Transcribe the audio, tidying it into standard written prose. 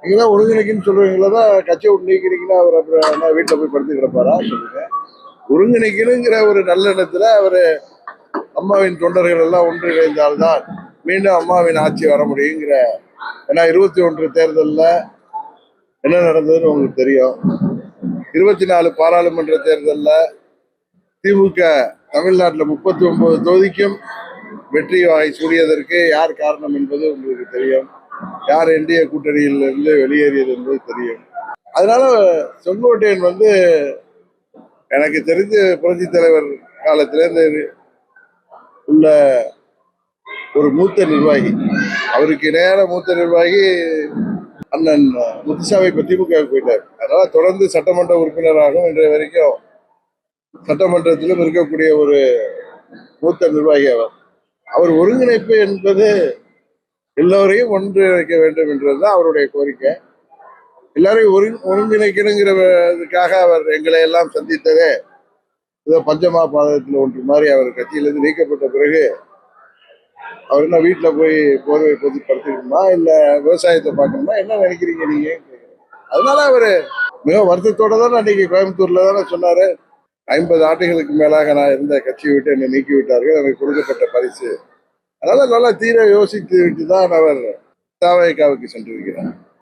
நீங்க தான் ஒருங்கிணைக்குன்னு சொல்றீங்களா தான் கட்சியை விட்டு நீக்கிறீங்கன்னா அவர் அப்புறம் என்ன வீட்டில் போய் படுத்து கிடப்பாரா சொல்லுங்க. ஒருங்கிணைக்கணுங்கிற ஒரு நல்லெண்ணத்துல அவர் அம்மாவின் தொண்டர்கள் எல்லாம் ஒன்றிணைந்தால்தான் மீண்டும் அம்மாவின் ஆட்சி வர முடியுங்கிற. ஏன்னா 21 தேர்தலில் என்ன நடந்ததுன்னு உங்களுக்கு தெரியும். 24 பாராளுமன்ற தேர்தலில் திமுக தமிழ்நாட்டில் 39 தொகுதிக்கும் வெற்றி வாகை சூடியதற்கு யார் காரணம் என்பது உங்களுக்கு தெரியும். யார் என்டிஏ கூட்டணியில் இருந்து வெளியேறியது என்பது தெரியும். அதனால செங்கோட்டையன் எனக்கு தெரிஞ்ச புரட்சி தலைவர் காலத்திலேருந்து உள்ள ஒரு மூத்த நிர்வாகி. அவருக்கு இணையான மூத்த நிர்வாகி அண்ணன் முத்துசாமி இப்ப திமுக போயிட்டார். அதனால தொடர்ந்து சட்டமன்ற உறுப்பினராகவும் இன்றைய வரைக்கும் சட்டமன்றத்திலும் இருக்கக்கூடிய ஒரு மூத்த நிர்வாகி அவர் ஒருங்கிணைப்பு என்பது எல்லோரையும் ஒன்றிணைக்க வேண்டும் என்றதுதான் அவருடைய கோரிக்கை. எல்லாரையும் ஒருங்கிணைக்கணுங்கிறதுக்காக அவர் எங்களை எல்லாம் சந்தித்ததே ஏதோ பஞ்சமா பாதத்தில் ஒன்று மாதிரி அவர் கட்சியிலிருந்து நீக்கப்பட்ட பிறகு அவர் என்ன வீட்டில் போய் போர்வை பற்றி படுத்துக்கணுமா இல்லை விவசாயத்தை பார்க்கணுமா என்ன நினைக்கிறீங்க நீங்க? அதனால அவர் மிக வருத்தத்தோட தானே அன்னைக்கு கோயம்புத்தூர்ல தானே சொன்னாரு, 50 ஆண்டுகளுக்கு மேலாக நான் இருந்த கட்சியை விட்டு என்னை நீக்கி விட்டார்கள், எனக்கு கொடுக்கப்பட்ட பரிசு. அதனால நல்லா தீர யோசித்து விட்டு தான் அவர் தவேகாவுக்கு சென்றிருக்கிறார்.